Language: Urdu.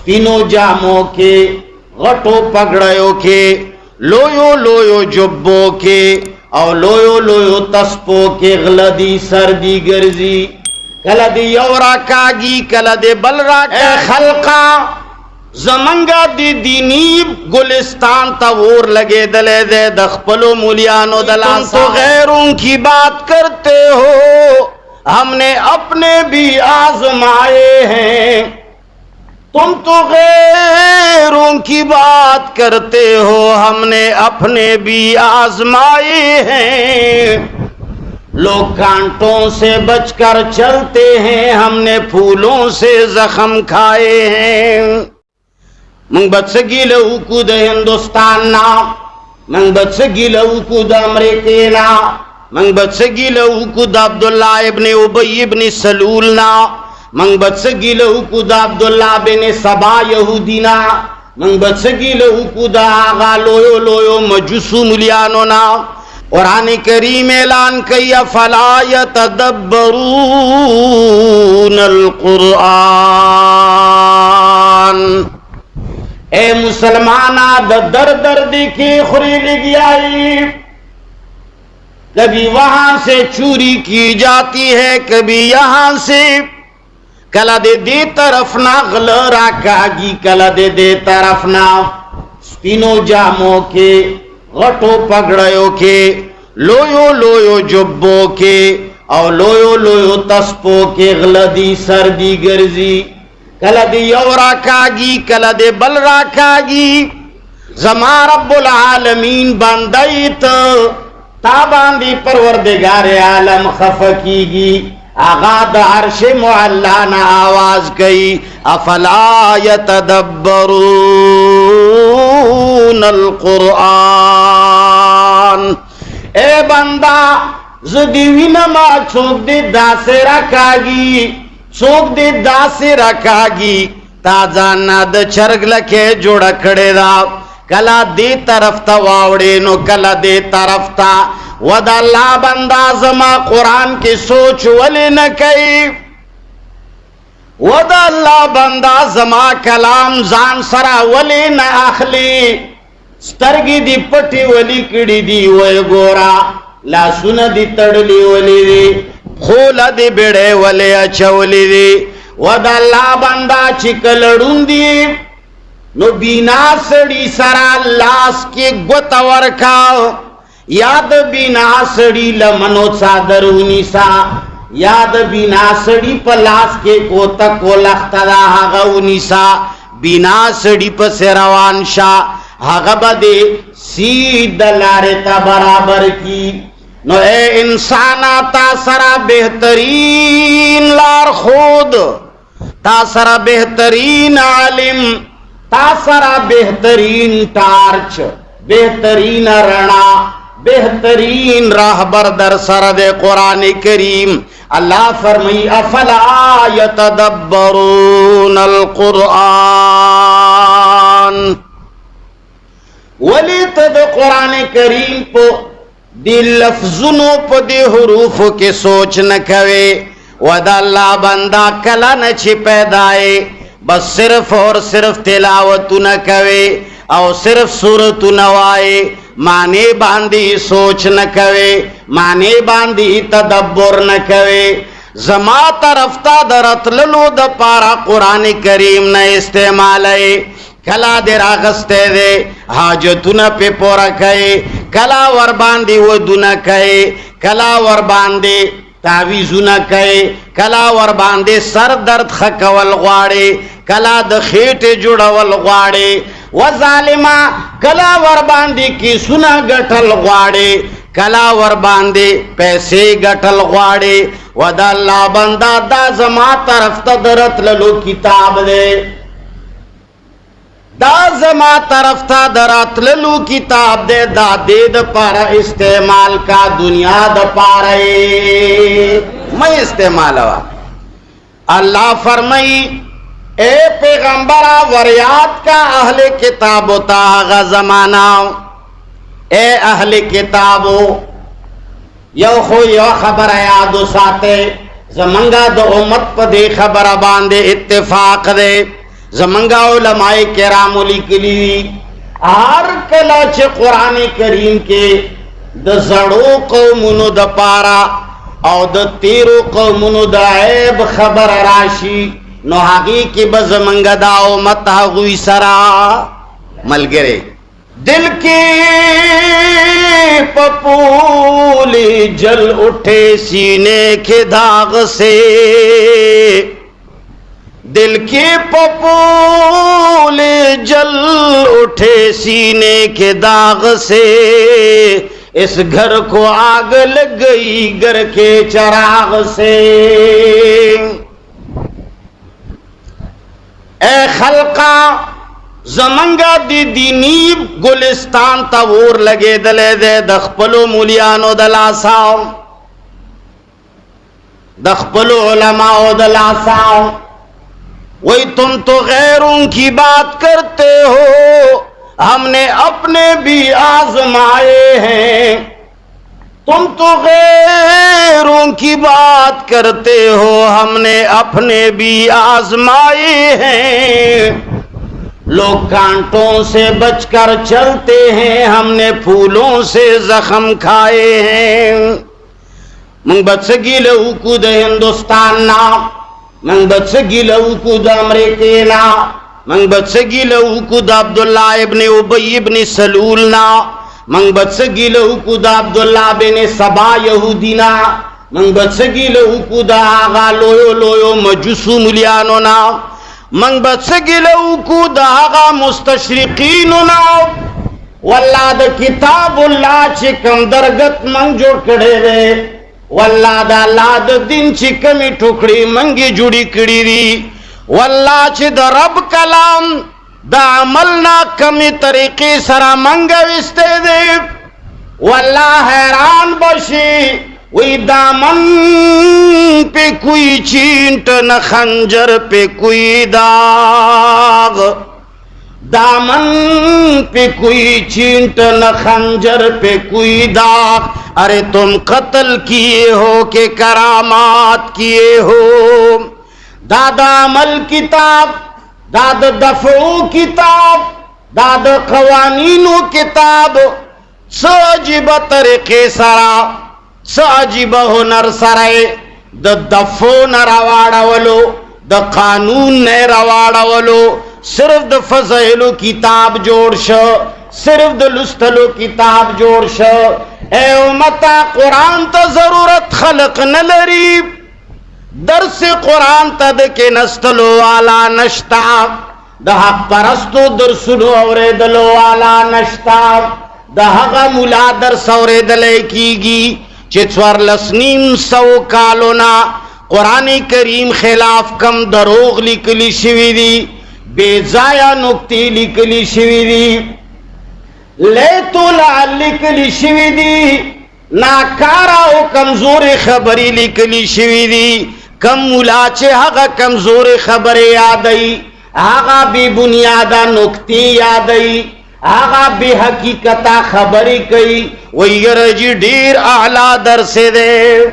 سپینو جاموں کے غٹو پگڑیو کے لویو لویو جبو کے او لویو لویو تسپو کے غلدی سردی گرزی کلدی یورا کاگی کلدی بلرا اے خلقا زمنگا دی دینی گلستان تا وور لگے دلے دے دخپلو مولیانو دلان تو غیروں کی بات کرتے ہو ہم نے اپنے بھی آزمائے ہیں تم تو غیروں کی بات کرتے ہو ہم نے اپنے بھی آزمائے ہیں لوگ کانٹوں سے بچ کر چلتے ہیں ہم نے پھولوں سے زخم کھائے ہیں منگ بچگی لوکو دا ہندوستان نا منگ بچگی لوکو دا امریکی نا منگ بچگی لوکو دا عبداللہ ابن ابی ابن سلول نا منگ بچگی لوکو دا عبداللہ بن سبا یہودی نا منگ بچگی لوکو دا آغا لویو لویو مجوسو ملیانو نا قرآن کریم اعلان کیا فلا یتدبرون القرآن اے مسلمانہ در دیکھی خوری لگی آئی کبھی وہاں سے چوری کی جاتی ہے کبھی یہاں سے کلا دے طرف نہ غلرا کاگی کلا دے طرف نہ سپینو جاموں کے غٹو پگڑیو کے لویو لویو جبو کے او لویو لویو تسپو کے غلدی سردی گرزی کلا دے یورا کاگی کلا دے بلرا کاگی زما رب العالمین باندیت تا باندی پروردگار عالم خفقیگی آغا دا عرش معلانا آواز کئی افلا یتدبرون القرآن اے بندہ زدیوی نما چوک دے دا سے رکھاگی چوک دے دا سے رکھاگی تا جانا دا چرگ لکھے جوڑا کھڑے دا کلا دے طرف تا واوڑے نو کلا دے طرف تا ودا اللہ بندہ زما قرآن کی سوچ ولی نہ کئی ودا اللہ بندہ زما کلام زان سرا ولی نہ اخلی سترگی دی پٹی ولی کڑی دی وی گورا لا سن دی تڑلی ولی دی خولا دی بیڑے ولی اچھولی دی ودا اللہ بندہ چکلڑون دی نو بینا سڑی سرا لاس کی گوتور کھاؤ یاد بینا سڑی لمنو چادرونی سا یاد بینا سڑی پلاس کے کوتا کو لخت دا حغونی سا بینا سڑی پس روان شا حغب دے سید لارتا برابر کی نو اے انسانا تا سرا بہترین لار خود تا سرا بہترین عالم تا سرا بہترین ٹارچ بہترین رنا بہترین راہبر در سرد قرآن کریم اللہ فرمائی افلا یتدبرون القرآن ولی تد قرآن کریم پو دی لفظنوں پو دی حروف کے سوچ نکوے ودا اللہ بندہ کلا نچی پیدائے بس صرف اور صرف تلاوت نکوے او صرف سورت نوائے معنی باندی سوچ نہ کوے معنی باندی تدبر نہ کوے زما طرف تا درت للو دا پارا قرآن کریم نہ استعمالے کلا دے راغستے دے حاجتو نہ پہ پورا کئے کلا ور باندی ودو نہ کئے کلا ور باندی تعویزو نہ کئے کلا ور باندی سر درد خکول غواڑے کلا د خیٹ جوڑول غواڑے و ظالمہ کلا ور باندی کی سنا گٹل غواڑے کلا ور باندی پیسے گٹل غواڑے و دا اللہ بندہ دا زما طرف تدرت للو کتاب دے دا زما طرف تدرت للو کتاب دے دا دید پارا استعمال کا دنیا دا پارے میں استعمال ہوا اللہ فرمائی اے پیغمبرہ وریات کا اہل کتاب ہوتا آغا زمانہ اے اہل کتابو یو خو یو خبر یادو ساتے زمانگا دو امت پا دے خبر باندے اتفاق دے زمنگا علماء کرام لیکلی ہر کلا چه قرآن کریم کے د زړو قومونو د پارا او د تیرو قومونو د عیب خبر راشی نو هغه کې به زمنګ دا امت هغوی سرا ملګری دل کے پپولی جل اٹھے سینے کے داغ سے دل کے پپولی جل اٹھے سینے کے داغ سے اس گھر کو آگ لگ گئی گھر کے چراغ سے اے خلقا زمنگا دی دینی گلستان تا ور لگے دلے دے دخپلو مولیانو دلاساو دخپلو علماء دلاساو وہی تم تو غیروں کی بات کرتے ہو ہم نے اپنے بھی آزمائے ہیں تم تو غیروں کی بات کرتے ہو ہم نے اپنے بھی آزمائے ہیں لوگ کانٹوں سے بچ کر چلتے ہیں ہم نے پھولوں سے زخم کھائے ہیں منگ بچگی لوکو دا ہندوستان نا منگ بچگی لوکو دا امریکی نا منگ بچگی لوکو دا عبداللہ ابن ابی ابن سلول نا منگ بچگی لوکو دا عبداللہ بن سبا یہودی نا منگ بچگی لوکو دا آغا لویو لویو مجوسو ملیانو نا منگ بچگی لوکو دا آغا مستشرقینونا واللہ دا کتاب اللہ چکم درگت منگ جوڑ کڑے دے واللہ دا اللہ دا دن چکمی ٹکڑی منگی جوڑی کڑی دی واللہ چی دا رب کلام دا عملنا کمی طریقی سرا منگا وستے دے واللہ حیران بشی وی دامن پہ کوئی چینٹ نہ خنجر پہ کوئی داغ دامن پہ کوئی چینٹ نہ خنجر پہ کوئی داغ ارے تم قتل کیے ہو کہ کرامات کیے ہو دادا عمل کتاب داد دفعو کتاب داد قوانینو کتاب سجب طریقے سرا ساجب ہنر سرائے دا دفو نہ رواڑولو دا قانون نے رواڑولو صرف دا فضائلو کتاب جوڑ شو صرف دا لستلو کتاب جوڑ شو اے امتا قرآن تا ضرورت خلق نلری درس قرآن تا دکے نستلو والا نشتا دا حق پرستو درسلو اورے دلو والا نشتا دا حق ملا درس اورے دلے کی گی چتور لسنیم سو کالونا قرآن کریم خلاف کم دروغ لکلی شوی دی بے ضائع نکتی لکلی شوی دی لیتو لعل لکلی شوی دی ناکارا و کمزور خبری لکلی شوی دی کم ملاچے حقا کمزور خبری یادئی آغا بی بنیادہ نکتی یادئی آغا بی حقیقتا خبری کئی ویرجی ڈیر اعلیٰ در سے دے